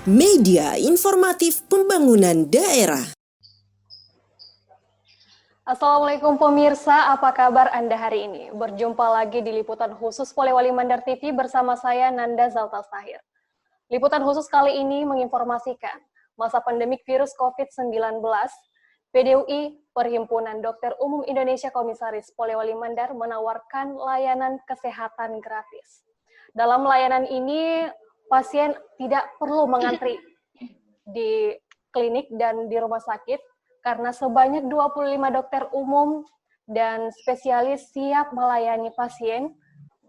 media informatif pembangunan daerah. Assalamualaikum pemirsa, apa kabar Anda hari ini? Berjumpa lagi di liputan khusus Polewali Mandar TV bersama saya Nanda Zaltal Tahir. Liputan khusus kali ini menginformasikan masa pandemik virus COVID-19, PDUI Perhimpunan Dokter Umum Indonesia Komisaris Polewali Mandar menawarkan layanan kesehatan gratis. Dalam layanan ini, pasien tidak perlu mengantri di klinik dan di rumah sakit karena sebanyak 25 dokter umum dan spesialis siap melayani pasien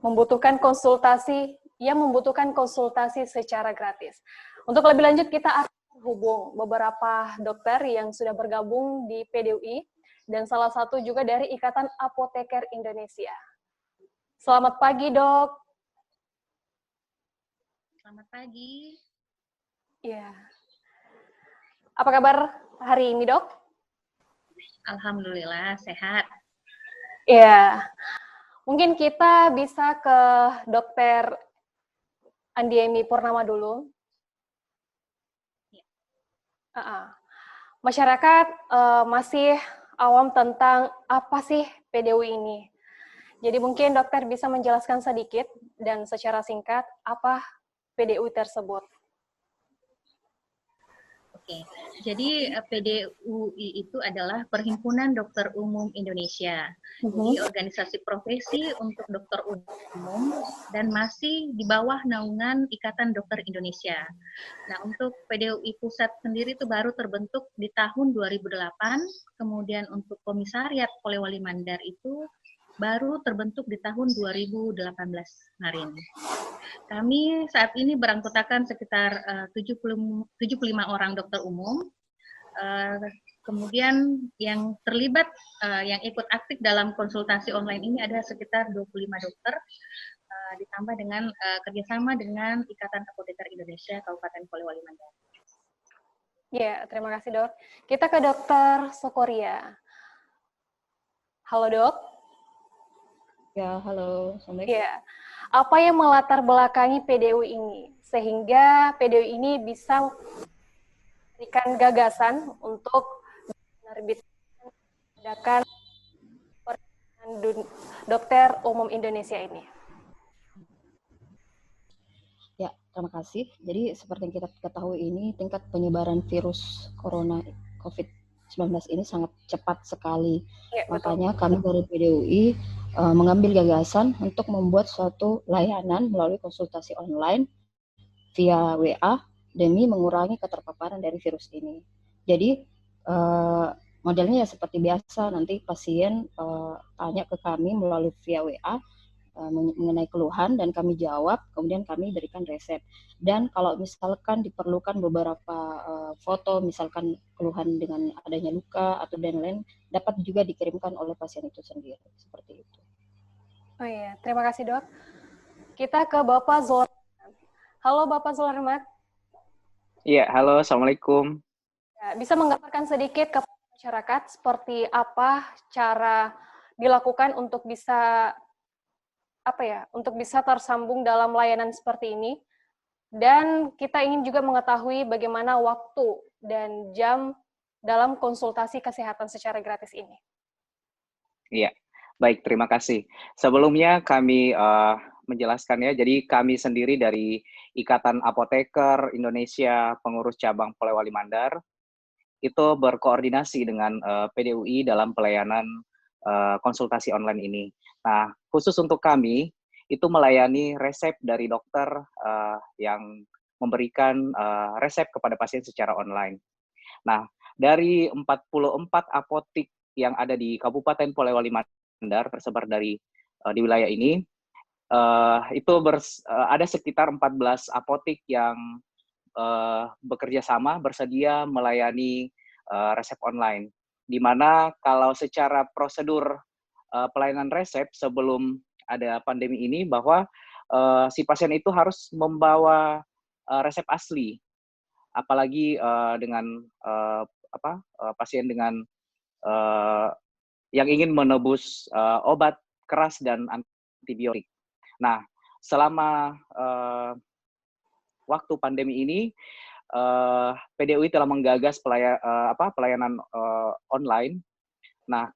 membutuhkan konsultasi secara gratis. Untuk lebih lanjut kita akan menghubung beberapa dokter yang sudah bergabung di PDUI dan salah satu juga dari Ikatan Apoteker Indonesia. Selamat pagi, Dok. Selamat pagi. Ya. Apa kabar hari ini, Dok? Alhamdulillah, sehat. Ya. Mungkin kita bisa ke Dokter Andiemi Purnama dulu. Ya. Masyarakat masih awam tentang apa sih PDUI ini. Jadi mungkin dokter bisa menjelaskan sedikit dan secara singkat apa PDUI tersebut. Oke, jadi PDUI itu adalah Perhimpunan Dokter Umum Indonesia. Jadi organisasi profesi untuk dokter umum dan masih di bawah naungan Ikatan Dokter Indonesia. Nah, untuk PDUI pusat sendiri itu baru terbentuk di tahun 2008, kemudian untuk Komisariat Polewali Mandar itu baru terbentuk di tahun 2018 kemarin. Kami saat ini beranggotakan sekitar 75 orang dokter umum. Kemudian yang terlibat, yang ikut aktif dalam konsultasi online ini ada sekitar 25 dokter, ditambah dengan kerjasama dengan Ikatan Apoteker Indonesia Kabupaten Polewali Mandar. Ya, terima kasih, Dok. Kita ke Dokter Sokoria. Halo, Dok. Ya, halo. Assalamualaikum. Ya. Apa yang melatar belakangi PDUI ini sehingga PDUI ini bisa memberikan gagasan untuk menerbitkan Perhimpunan Dokter Umum Indonesia ini? Ya, terima kasih. Jadi seperti yang kita ketahui ini tingkat penyebaran virus corona COVID-19 ini sangat cepat sekali. Ya, makanya kami dari PDUI mengambil gagasan untuk membuat suatu layanan melalui konsultasi online via WA demi mengurangi keterpaparan dari virus ini. Jadi modelnya ya seperti biasa, nanti pasien tanya ke kami melalui via WA mengenai keluhan dan kami jawab, kemudian kami berikan resep. Dan kalau misalkan diperlukan beberapa foto, misalkan keluhan dengan adanya luka atau dan lain, dapat juga dikirimkan oleh pasien itu sendiri, seperti itu. Oh iya, terima kasih, Dok. Kita ke Bapak Zulrahmat. Halo Bapak Zulrahmat. Iya, halo, Assalamualaikum. Ya, bisa menggambarkan sedikit ke masyarakat seperti apa cara dilakukan untuk bisa tersambung dalam layanan seperti ini. Dan kita ingin juga mengetahui bagaimana waktu dan jam dalam konsultasi kesehatan secara gratis ini. Iya, baik, terima kasih. Sebelumnya kami menjelaskan ya, jadi kami sendiri dari Ikatan Apoteker Indonesia Pengurus Cabang Polewali Mandar, itu berkoordinasi dengan PDUI dalam pelayanan konsultasi online ini. Nah, khusus untuk kami, itu melayani resep dari dokter yang memberikan resep kepada pasien secara online. Nah, dari 44 apotik yang ada di Kabupaten Polewali Mandar, tersebar di wilayah ini, itu ada sekitar 14 apotik yang bekerja sama, bersedia melayani resep online. Di mana kalau secara prosedur pelayanan resep sebelum ada pandemi ini, bahwa si pasien itu harus membawa resep asli, apalagi dengan pasien dengan yang ingin menebus obat keras dan antibiotik. Nah, selama waktu pandemi ini, PDUI telah menggagas pelayanan online. Nah,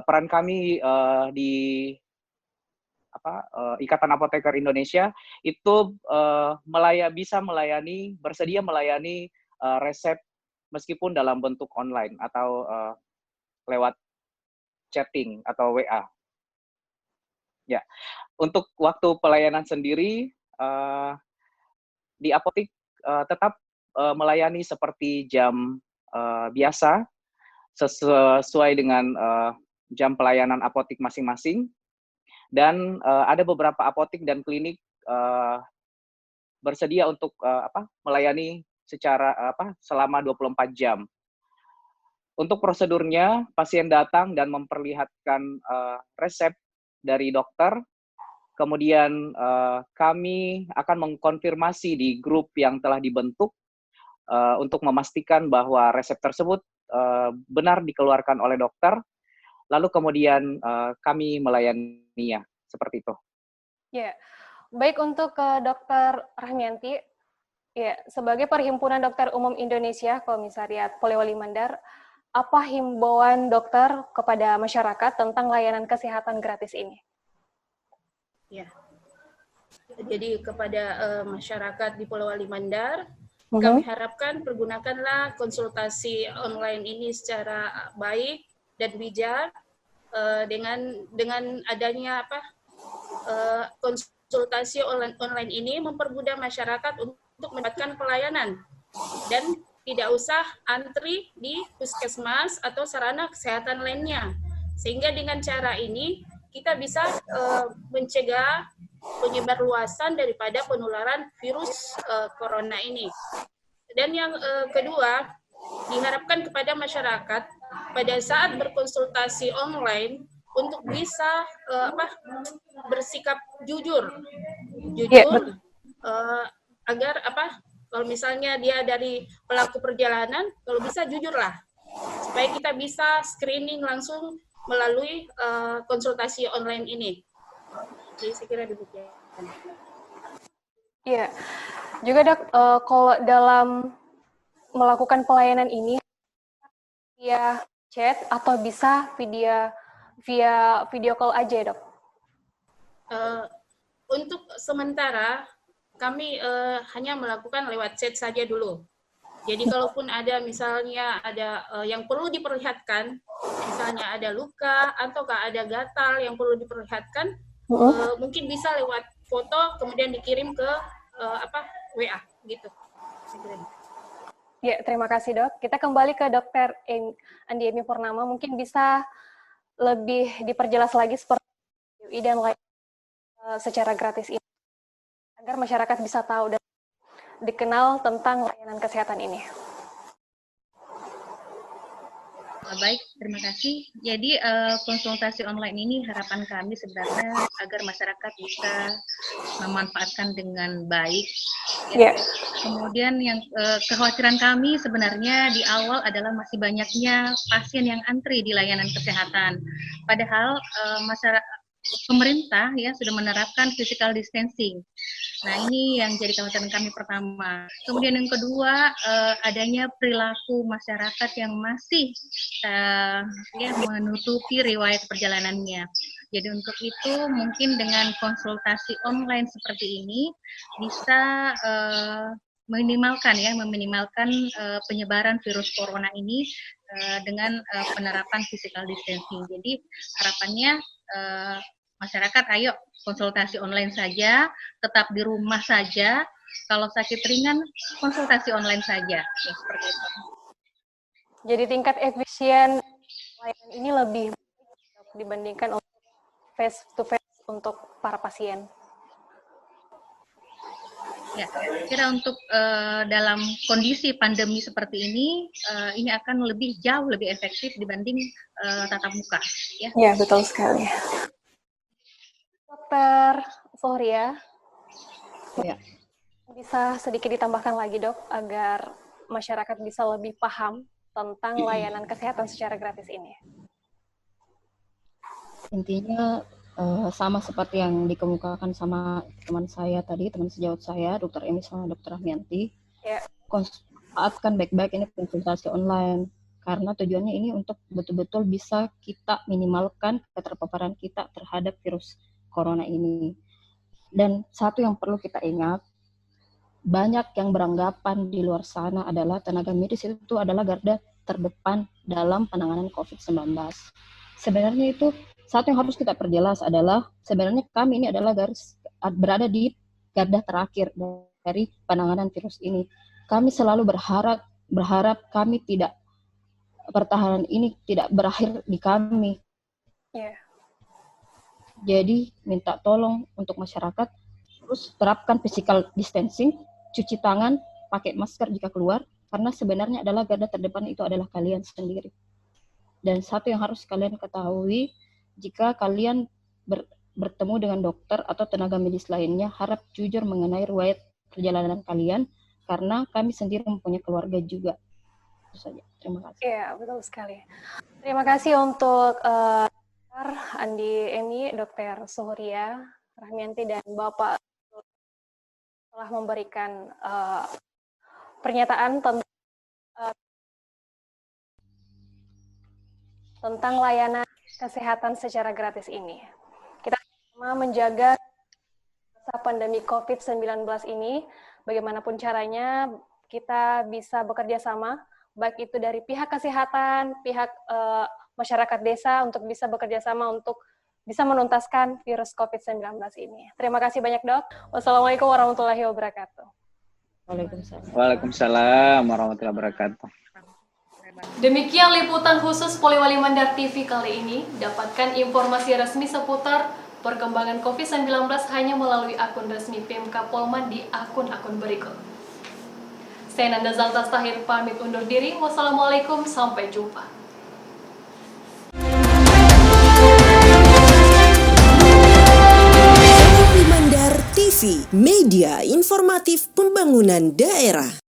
peran kami di Ikatan Apoteker Indonesia itu bersedia melayani resep meskipun dalam bentuk online atau lewat chatting atau WA. Ya, untuk waktu pelayanan sendiri di apotek tetap melayani seperti jam biasa sesuai dengan jam pelayanan apotek masing-masing, dan ada beberapa apotek dan klinik bersedia untuk melayani selama 24 jam. Untuk prosedurnya, pasien datang dan memperlihatkan resep dari dokter, kemudian kami akan mengkonfirmasi di grup yang telah dibentuk untuk memastikan bahwa resep tersebut benar dikeluarkan oleh dokter, lalu kemudian kami melayaninya, seperti itu. Ya, baik, untuk Dr. Rahmianti, ya, sebagai Perhimpunan Dokter Umum Indonesia, Komisariat Polewali Mandar, apa himbauan dokter kepada masyarakat tentang layanan kesehatan gratis ini? Ya, jadi kepada masyarakat di Polewali Mandar, kami harapkan pergunakanlah konsultasi online ini secara baik dan bijak, dengan adanya konsultasi online ini mempermudah masyarakat untuk mendapatkan pelayanan dan tidak usah antri di puskesmas atau sarana kesehatan lainnya. Sehingga dengan cara ini kita bisa mencegah penyebar luasan daripada penularan virus corona ini. Dan yang kedua, diharapkan kepada masyarakat pada saat berkonsultasi online untuk bisa bersikap jujur, agar kalau misalnya dia dari pelaku perjalanan, kalau bisa jujurlah, supaya kita bisa screening langsung melalui konsultasi online ini. Jadi saya kira demikian. Iya, juga Dok, kalau dalam melakukan pelayanan ini via chat atau bisa via video call aja, Dok? Untuk sementara kami hanya melakukan lewat chat saja dulu. Jadi kalaupun ada misalnya ada yang perlu diperlihatkan, misalnya ada luka ataukah ada gatal yang perlu diperlihatkan, mungkin bisa lewat foto kemudian dikirim ke WA gitu. Ya, terima kasih Dok. Kita kembali ke Dr. Andi Emi Purnama, mungkin bisa lebih diperjelas lagi seperti PDUI dan lain secara gratis ini, agar masyarakat bisa tahu dan dikenal tentang layanan kesehatan ini. Baik, terima kasih. Jadi konsultasi online ini harapan kami sebenarnya agar masyarakat bisa memanfaatkan dengan baik. Ya. Kemudian yang kekhawatiran kami sebenarnya di awal adalah masih banyaknya pasien yang antri di layanan kesehatan. Padahal pemerintah ya sudah menerapkan physical distancing. Nah, ini yang jadi kekhawatiran kami pertama. Kemudian yang kedua, adanya perilaku masyarakat yang masih menutupi riwayat perjalanannya. Jadi untuk itu mungkin dengan konsultasi online seperti ini bisa meminimalkan penyebaran virus corona ini dengan penerapan physical distancing. Jadi harapannya masyarakat ayo konsultasi online saja, tetap di rumah saja. Kalau sakit ringan, konsultasi online saja. Ya, seperti itu. Jadi tingkat efisien layanan ini lebih baik dibandingkan face to face untuk para pasien. Ya, kira untuk dalam kondisi pandemi seperti ini akan jauh lebih efektif dibanding tatap muka. Ya, betul sekali. Dokter Zohria, ya, bisa sedikit ditambahkan lagi Dok, agar masyarakat bisa lebih paham tentang layanan kesehatan secara gratis ini? Intinya sama seperti yang dikemukakan sama teman saya tadi, teman sejawat saya, Dr. Emi sama Dr. Rahmianti. Ya. manfaatkan baik-baik ini konsultasi online, karena tujuannya ini untuk betul-betul bisa kita minimalkan keterpaparan kita terhadap virus corona ini. Dan satu yang perlu kita ingat, banyak yang beranggapan di luar sana adalah tenaga medis itu adalah garda terdepan dalam penanganan COVID-19. Sebenarnya itu satu yang harus kita perjelas adalah sebenarnya kami ini adalah berada di garda terakhir dari penanganan virus ini. Kami selalu berharap kami tidak pertahanan ini tidak berakhir di kami. Yeah. Jadi minta tolong untuk masyarakat terus terapkan physical distancing, cuci tangan, pakai masker jika keluar, karena sebenarnya adalah garda terdepan itu adalah kalian sendiri. Dan satu yang harus kalian ketahui, jika kalian bertemu dengan dokter atau tenaga medis lainnya, harap jujur mengenai riwayat perjalanan kalian, karena kami sendiri mempunyai keluarga juga. Itu saja. Terima kasih. Iya, betul sekali. Terima kasih untuk Andi Eni, Dr. Suhria Rahmianti, dan Bapak telah memberikan pernyataan tentang layanan kesehatan secara gratis ini. Kita sama menjaga masa pandemi COVID-19 ini, bagaimanapun caranya kita bisa bekerja sama, baik itu dari pihak kesehatan, pihak masyarakat desa, untuk bisa bekerja sama untuk bisa menuntaskan virus COVID-19 ini. Terima kasih banyak, Dok. Wassalamualaikum warahmatullahi wabarakatuh. Waalaikumsalam warahmatullahi wabarakatuh. Demikian liputan khusus Polewali Mandar TV kali ini. Dapatkan informasi resmi seputar perkembangan COVID-19 hanya melalui akun resmi PMK Polman di akun-akun berikut. Saya Nanda Zaltas Tahir pamit undur diri. Wassalamualaikum, sampai jumpa. Polewali Mandar TV, media informatif pembangunan daerah.